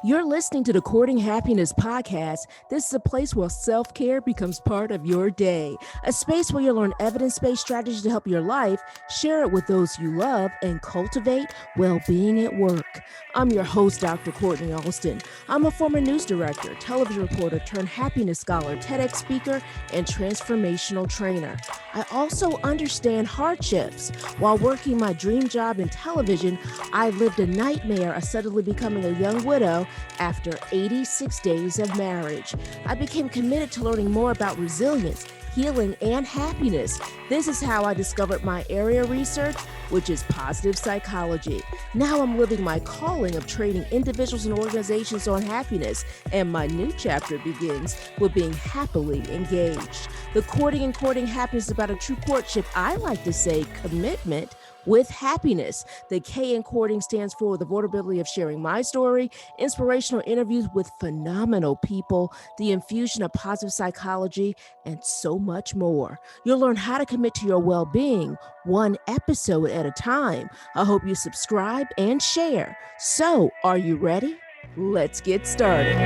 You're listening to the Courting Happiness podcast. This is a place where self-care becomes part of your day. A space where you'll learn evidence-based strategies to help your life, share it with those you love, and cultivate well-being at work. I'm your host, Dr. Kortni Alston. I'm a former news director, television reporter turned happiness scholar, TEDx speaker, and transformational trainer. I also understand hardships. While working my dream job in television, I lived a nightmare of suddenly becoming a young widow after 86 days of marriage. I became committed to learning more about resilience, healing, and happiness. This is how I discovered my area of research, which is positive psychology. Now I'm living my calling of training individuals and organizations on happiness, and my new chapter begins with being happily engaged. The courting happiness is about a true courtship. I like to say commitment with happiness. The K in courting stands for the vulnerability of sharing my story, inspirational interviews with phenomenal people, the infusion of positive psychology, and so much more. You'll learn how to commit to your well-being one episode at a time. I hope you subscribe and share. So, are you ready? Let's get started.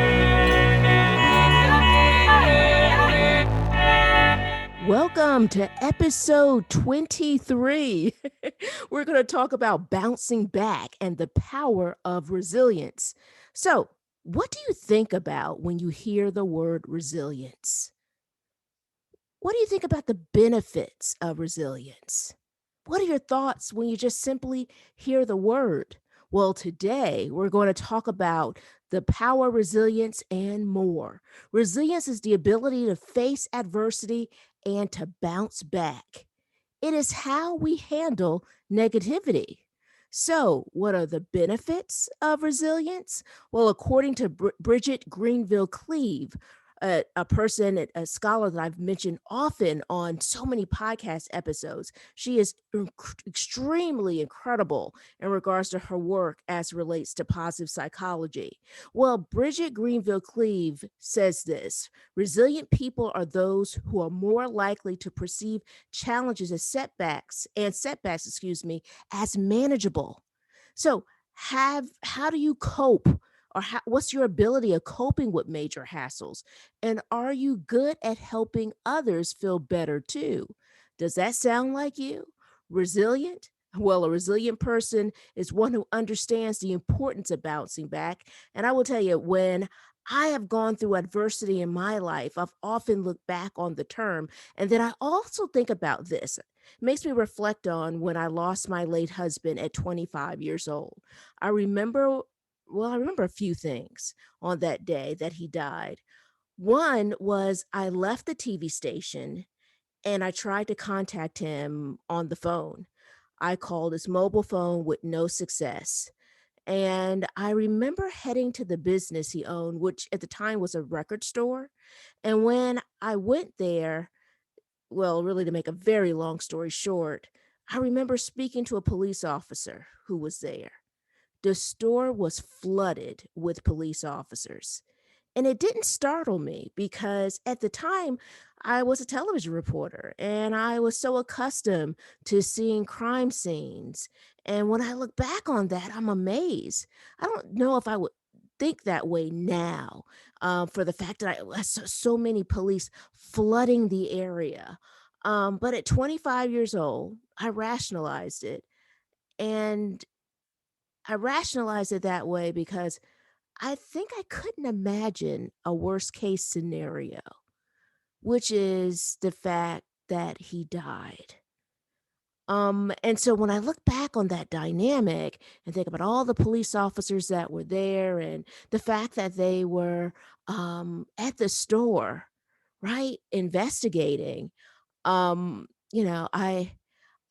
Welcome to episode 23. We're going to talk about bouncing back and the power of resilience. So, what do you think about when you hear the word resilience? What do you think about the benefits of resilience? What are your thoughts when you just simply hear the word? Well, today we're going to talk about the power of resilience and more. Resilience is the ability to face adversity and to bounce back. It is how we handle negativity. So, what are the benefits of resilience? Well, according to Bridget Greenville Cleave, a person, a scholar that I've mentioned often on so many podcast episodes, she is extremely incredible in regards to her work as relates to positive psychology. Well, Bridget Greenville Cleave says this: resilient people are those who are more likely to perceive challenges as setbacks, as manageable. So, how do you cope? Or what's your ability of coping with major hassles? And are you good at helping others feel better too? Does that sound like you? Resilient? Well, a resilient person is one who understands the importance of bouncing back. And I will tell you, when I have gone through adversity in my life, I've often looked back on the term. And then I also think about this. It makes me reflect on when I lost my late husband at 25 years old. I remember I remember a few things on that day that he died. One was I left the TV station and I tried to contact him on the phone. I called his mobile phone with no success. And I remember heading to the business he owned, which at the time was a record store. And when I went there, well, really to make a very long story short, I remember speaking to a police officer who was there. The store was flooded with police officers. And it didn't startle me because at the time I was a television reporter and I was so accustomed to seeing crime scenes. And when I look back on that, I'm amazed. I don't know if I would think that way now, for the fact that I saw so many police flooding the area. But at 25 years old, I rationalized it. And I rationalized it that way because I think I couldn't imagine a worst case scenario, which is the fact that he died. And so when I look back on that dynamic and think about all the police officers that were there and the fact that they were at the store, right, investigating, um, you know, I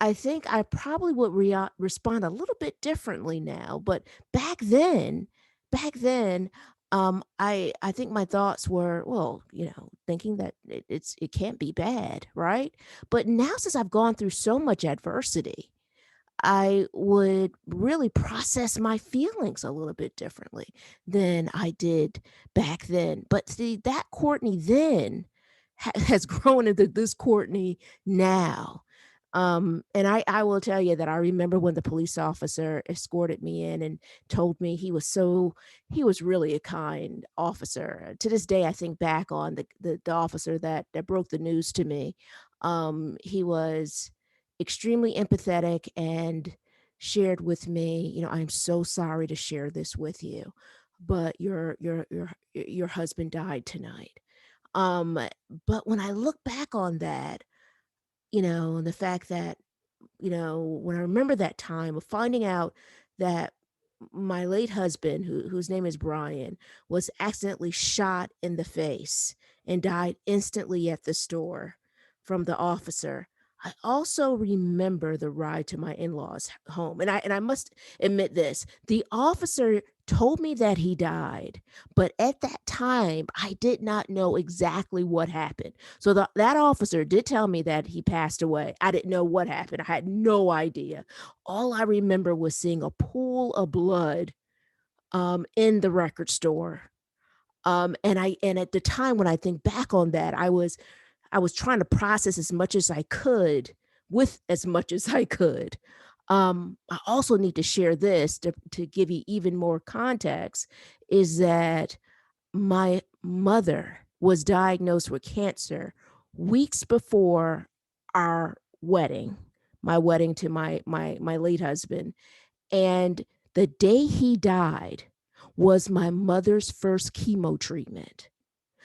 I think I probably would respond a little bit differently now, but back then, back then, I think my thoughts were, well, thinking that it can't be bad, right? But now, since I've gone through so much adversity, I would really process my feelings a little bit differently than I did back then. But see, that Courtney then has grown into this Courtney now. And I will tell you that I remember when the police officer escorted me in and told me he was really a kind officer. To this day, I think back on the officer that broke the news to me. He was extremely empathetic and shared with me, I'm so sorry to share this with you, but your husband died tonight. Um, but when I look back on that, and the fact that when I remember that time of finding out that my late husband, whose name is Brian, was accidentally shot in the face and died instantly at the store from the officer. I also remember the ride to my in-laws' home. And I must admit this. The officer told me that he died, but at that time I did not know exactly what happened. So that officer did tell me that he passed away. I didn't know what happened. I had no idea. All I remember was seeing a pool of blood in the record store. And at the time when I think back on that, I was trying to process as much as I could with as much as I could. I also need to share this to give you even more context is that my mother was diagnosed with cancer weeks before our wedding, my wedding to my late husband, and the day he died was my mother's first chemo treatment.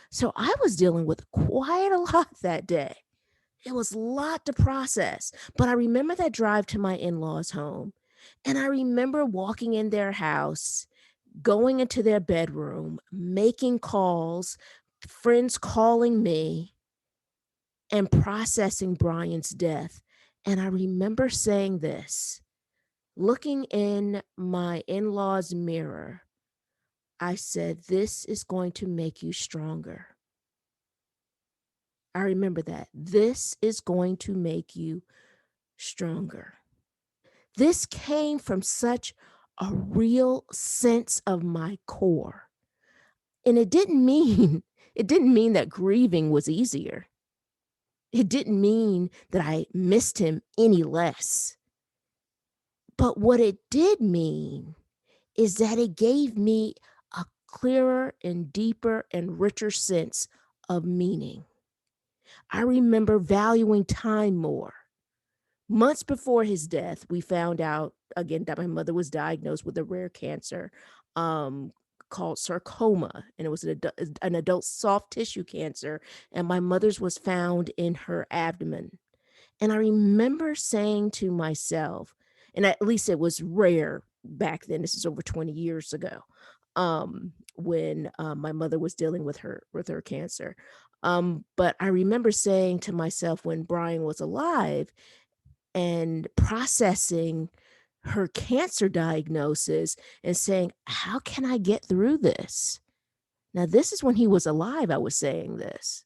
So I was dealing with quite a lot that day. It was a lot to process, but I remember that drive to my in-laws' home, and I remember walking in their house, going into their bedroom, making calls, friends calling me, and processing Brian's death. And I remember saying this, looking in my in-laws' mirror, I said, "This is going to make you stronger." I remember that. This is going to make you stronger. This came from such a real sense of my core. And it didn't mean that grieving was easier. It didn't mean that I missed him any less. But what it did mean is that it gave me a clearer and deeper and richer sense of meaning. I remember valuing time more. Months before his death, we found out again that my mother was diagnosed with a rare cancer um, called sarcoma, and it was an adult soft tissue cancer. And my mother's was found in her abdomen. And I remember saying to myself, and at least it was rare back then. This is over 20 years ago, when my mother was dealing with her cancer. But I remember saying to myself when Brian was alive and processing her cancer diagnosis and saying, "How can I get through this?" Now, this is when he was alive, I was saying this,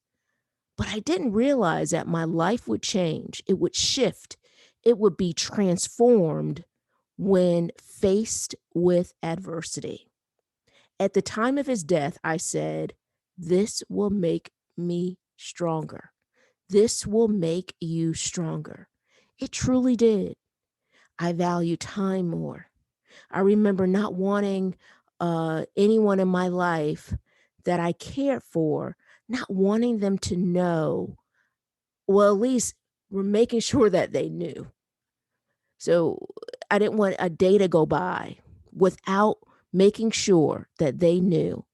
but I didn't realize that my life would change, it would shift, it would be transformed when faced with adversity. At the time of his death, I said, "This will make me stronger. This will make you stronger." It truly did. I value time more. I remember not wanting anyone in my life that I cared for, not wanting them to know, well, at least we're making sure that they knew. So I didn't want a day to go by without making sure that they knew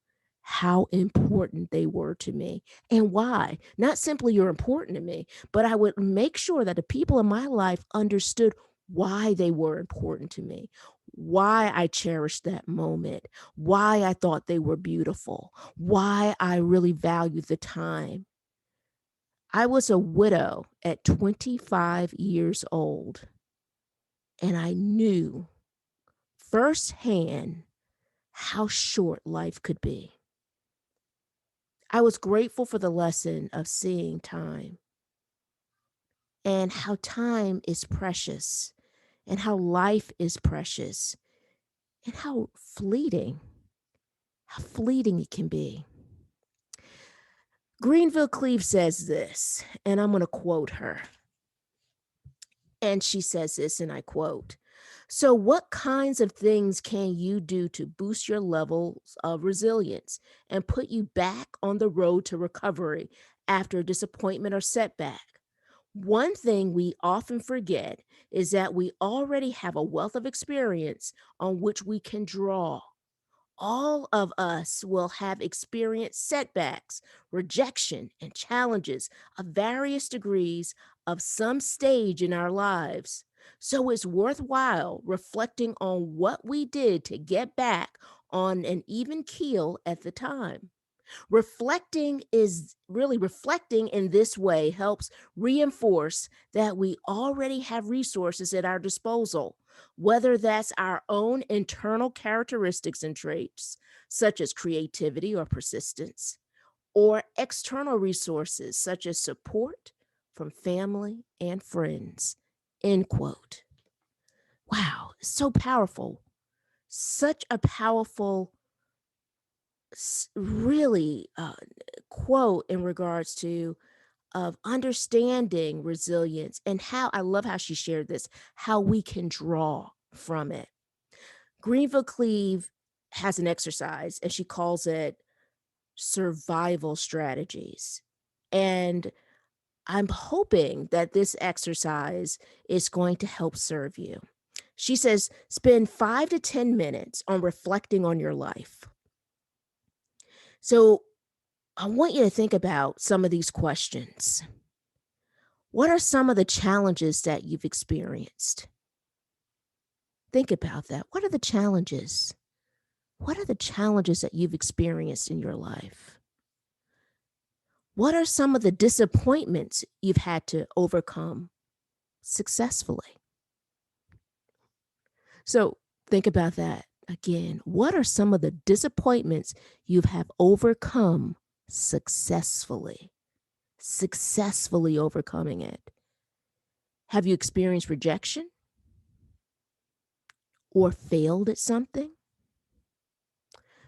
how important they were to me and why. Not simply you're important to me, but I would make sure that the people in my life understood why they were important to me, why I cherished that moment, why I thought they were beautiful, why I really valued the time. I was a widow at 25 years old, and I knew firsthand how short life could be. I was grateful for the lesson of seeing time and how time is precious and how life is precious and how fleeting it can be. Greenville Cleve says this, and I'm going to quote her. And she says this, and I quote, "So, what kinds of things can you do to boost your levels of resilience and put you back on the road to recovery after disappointment or setback?" One thing we often forget is that we already have a wealth of experience on which we can draw. All of us will have experienced setbacks, rejection, and challenges of various degrees of some stage in our lives. So it's worthwhile reflecting on what we did to get back on an even keel at the time. Reflecting in this way helps reinforce that we already have resources at our disposal, whether that's our own internal characteristics and traits, such as creativity or persistence, or external resources such as support from family and friends. End quote. Wow, so powerful. Such a powerful, really quote in regards to of understanding resilience and how I love how she shared this, how we can draw from it. Greenville Cleve has an exercise and she calls it survival strategies. And I'm hoping that this exercise is going to help serve you. She says, spend 5 to 10 minutes on reflecting on your life. So I want you to think about some of these questions. What are some of the challenges that you've experienced? Think about that. What are the challenges? What are the challenges that you've experienced in your life? What are some of the disappointments you've had to overcome successfully? So think about that again. What are some of the disappointments you have overcome successfully? Successfully overcoming it. Have you experienced rejection or failed at something?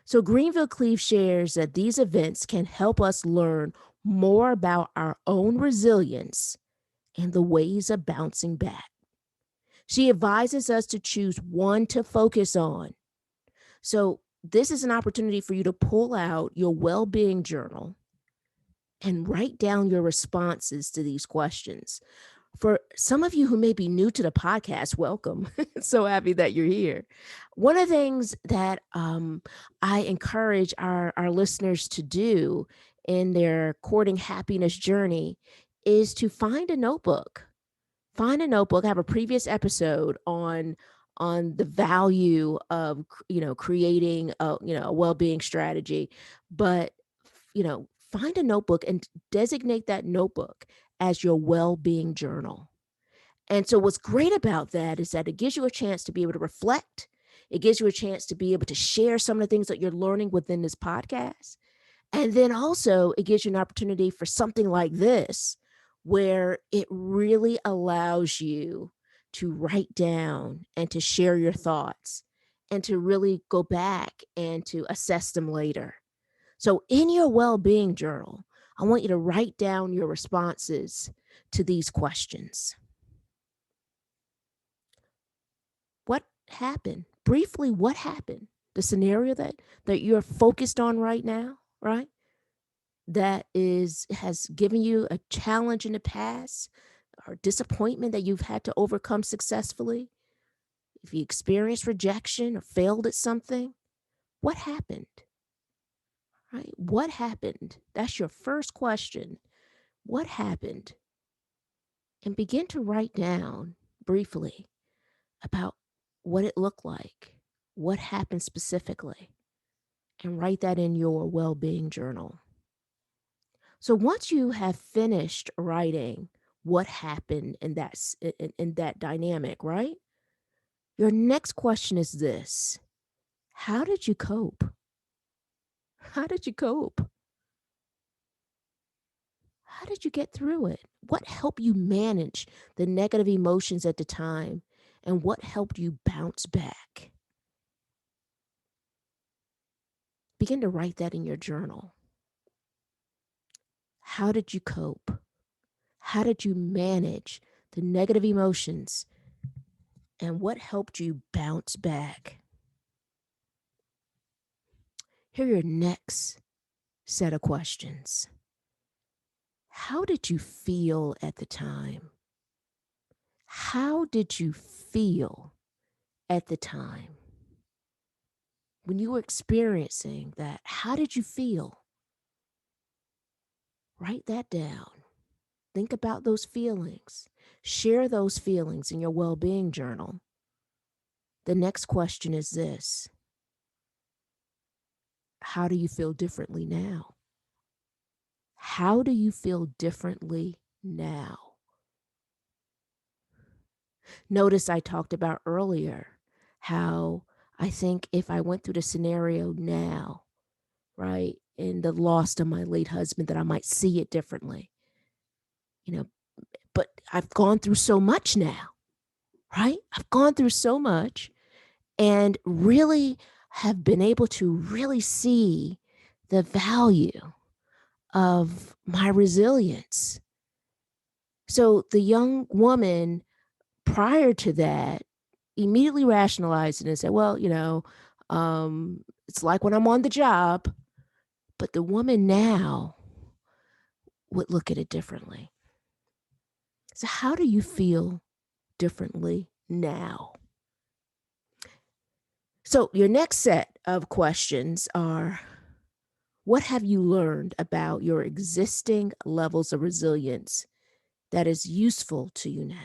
So, Greenville Cleve shares that these events can help us learn more about our own resilience and the ways of bouncing back. She advises us to choose one to focus on. So, this is an opportunity for you to pull out your well being journal and write down your responses to these questions. For some of you who may be new to the podcast, welcome. So happy that you're here. One of the things that I encourage our listeners to do in their courting happiness journey is to find a notebook. Find a notebook. I have a previous episode on the value of creating a well-being strategy, but find a notebook and designate that notebook as your well-being journal. And so what's great about that is that it gives you a chance to be able to reflect. It gives you a chance to be able to share some of the things that you're learning within this podcast. And then also it gives you an opportunity for something like this, where it really allows you to write down and to share your thoughts and to really go back and to assess them later. So, in your well being journal, I want you to write down your responses to these questions. What happened? Briefly, what happened? The scenario that you're focused on right now, right? That is has given you a challenge in the past or disappointment that you've had to overcome successfully. If you experienced rejection or failed at something, what happened? Right? What happened? That's your first question. What happened? And begin to write down briefly about what it looked like, what happened specifically, and write that in your well being journal. So once you have finished writing what happened in that dynamic, right? Your next question is this: how did you cope? How did you cope? How did you get through it? What helped you manage the negative emotions at the time? And what helped you bounce back? Begin to write that in your journal. How did you cope? How did you manage the negative emotions, and what helped you bounce back. Here are your next set of questions. How did you feel at the time? How did you feel at the time? When you were experiencing that, how did you feel? Write that down. Think about those feelings. Share those feelings in your well-being journal. The next question is this: how do you feel differently now? How do you feel differently now? Notice I talked about earlier how I think if I went through the scenario now, right, and the loss of my late husband, that I might see it differently, but I've gone through so much now, right? I've gone through so much and really have been able to really see the value of my resilience. So the young woman prior to that immediately rationalized it and said, well, it's like when I'm on the job. But the woman now would look at it differently. So how do you feel differently now? So your next set of questions are, what have you learned about your existing levels of resilience that is useful to you now?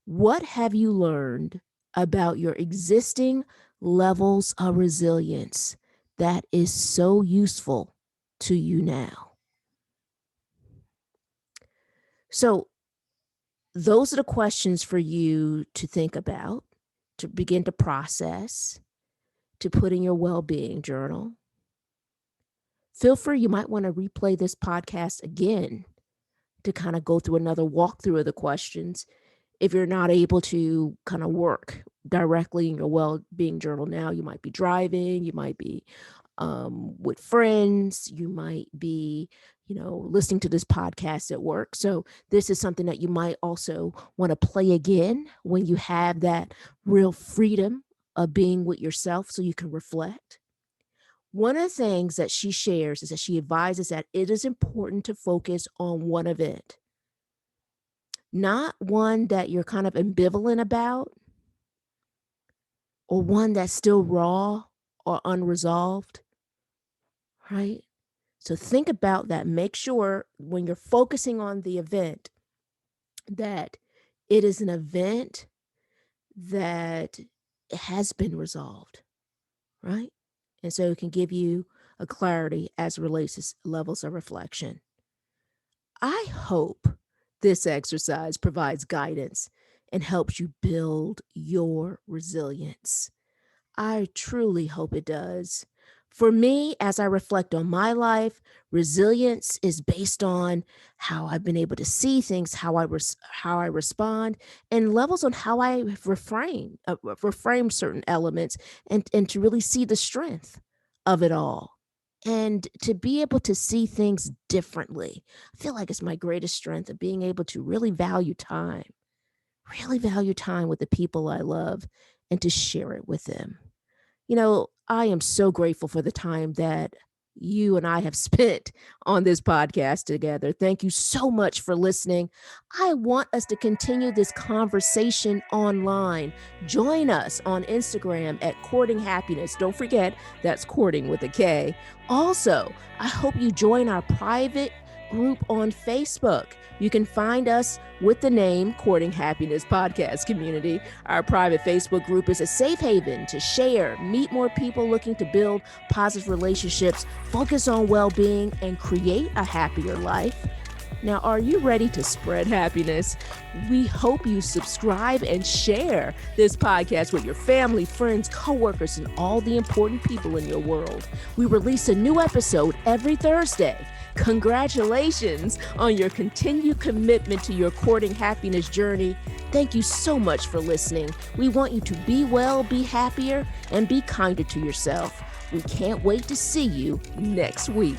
What have you learned about your existing levels of resilience that is so useful to you now? So those are the questions for you to think about, to begin to process, to put in your well-being journal. Feel free, you might want to replay this podcast again to kind of go through another walkthrough of the questions. If you're not able to kind of work directly in your well-being journal now, you might be driving, you might be with friends, you might be, listening to this podcast at work. So this is something that you might also want to play again when you have that real freedom of being with yourself so you can reflect. One of the things that she shares is that she advises that it is important to focus on one event, not one that you're kind of ambivalent about or one that's still raw or unresolved, right? So think about that. Make sure when you're focusing on the event that it is an event that has been resolved, right? And so it can give you a clarity as it relates to levels of reflection. I hope this exercise provides guidance and helps you build your resilience. I truly hope it does. For me, as I reflect on my life, resilience is based on how I've been able to see things, how I respond, and levels on how I reframe certain elements, and to really see the strength of it all. And to be able to see things differently. I feel like it's my greatest strength of being able to really value time with the people I love and to share it with them. I am so grateful for the time that you and I have spent on this podcast together. Thank you so much for listening. I want us to continue this conversation online. Join us on Instagram at Courting Happiness. Don't forget, that's courting with a K. Also, I hope you join our private group on Facebook. You can find us with the name Courting Happiness Podcast Community. Our private Facebook group is a safe haven to share, meet more people looking to build positive relationships, focus on well-being, and create a happier life. Now, are you ready to spread happiness? We hope you subscribe and share this podcast with your family, friends, coworkers, and all the important people in your world. We release a new episode every Thursday. Congratulations on your continued commitment to your courting happiness journey. Thank you so much for listening. We want you to be well, be happier, and be kinder to yourself. We can't wait to see you next week.